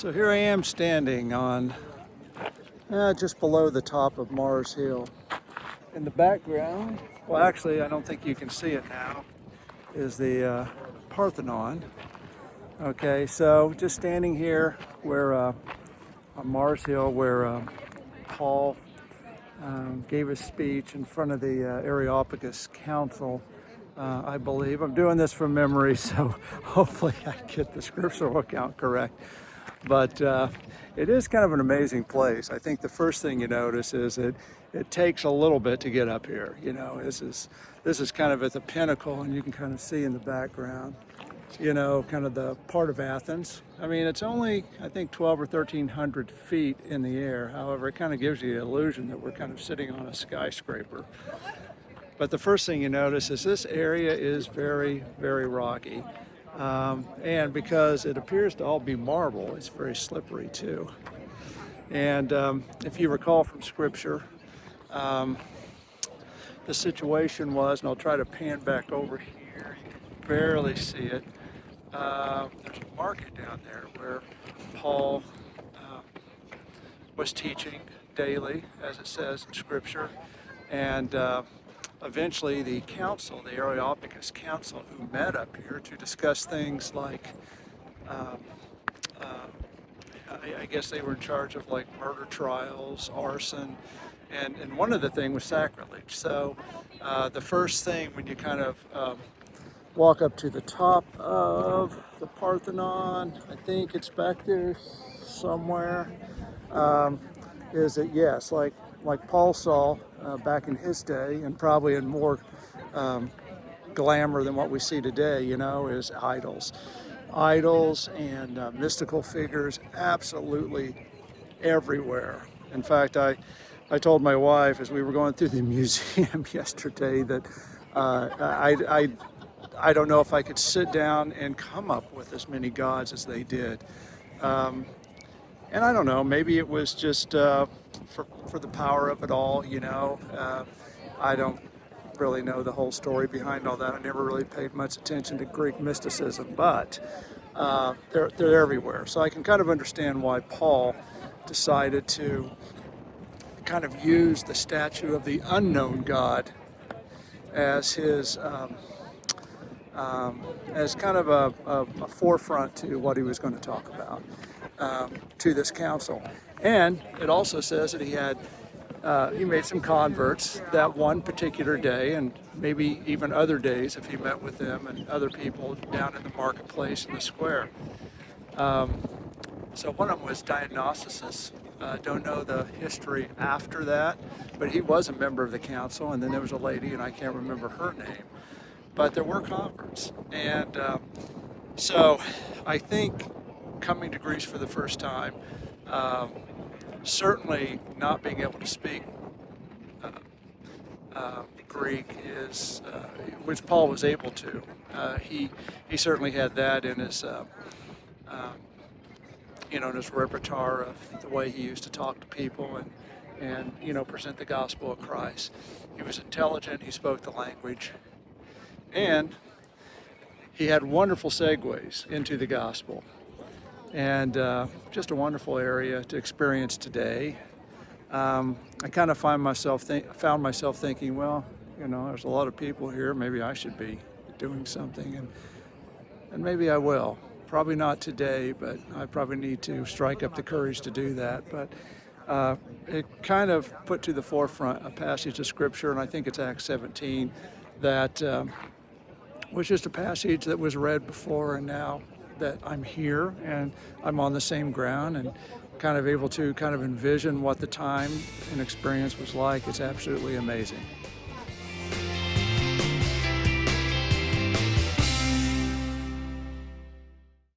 So here I am standing on just below the top of Mars Hill. In the background, well actually I don't think you can see it now, is the Parthenon. Okay, so just standing here where on Mars Hill where Paul gave a speech in front of the Areopagus Council. I believe. I'm doing this from memory, so hopefully I get the scriptural account correct. But it is kind of an amazing place. I think the first thing you notice is it takes a little bit to get up here. You know, this is kind of at the pinnacle, and you can kind of see in the background, you know, kind of the part of Athens. I mean, it's only, I think, 12 or 1,300 feet in the air. However, it kind of gives you the illusion that we're kind of sitting on a skyscraper. But the first thing you notice is this area is very, very rocky. And because it appears to all be marble, it's very slippery too. And if you recall from scripture, the situation was, and I'll try to pan back over here, you can barely see it. There's a market down there where Paul was teaching daily, as it says in scripture. And eventually the council, the Areopagus Council, who met up here to discuss things like, I guess they were in charge of like murder trials, arson, and one of the things was sacrilege. So the first thing when you kind of walk up to the top of the Parthenon, I think it's back there somewhere, is that yes, like Paul saw back in his day, and probably in more glamour than what we see today, you know, is idols. Idols and mystical figures absolutely everywhere. In fact, I told my wife as we were going through the museum yesterday that I don't know if I could sit down and come up with as many gods as they did. And I don't know, maybe it was just for the power of it all, you know. I don't really know the whole story behind all that. I never really paid much attention to Greek mysticism, but they're everywhere. So I can kind of understand why Paul decided to kind of use the statue of the unknown God as his as kind of a forefront to what he was going to talk about to this council. And it also says that he made some converts that one particular day, and maybe even other days if he met with them and other people down in the marketplace in the square. So one of them was Dionysus. Don't know the history after that, but he was a member of the council. And then there was a lady, and I can't remember her name, but there were converts. And so I think coming to Greece for the first time, certainly not being able to speak Greek is, which Paul was able to. He certainly had that in his, you know, in his repertoire of the way he used to talk to people and you know, present the gospel of Christ. He was intelligent. He spoke the language, and he had wonderful segues into the gospel. And just a wonderful area to experience today. I kind of found myself thinking, well, you know, there's a lot of people here. Maybe I should be doing something, and maybe I will. Probably not today, but I probably need to strike up the courage to do that. But it kind of put to the forefront a passage of scripture, and I think it's Acts 17, that was just a passage that was read before, and now that I'm here and I'm on the same ground and kind of able to kind of envision what the time and experience was like. It's absolutely amazing.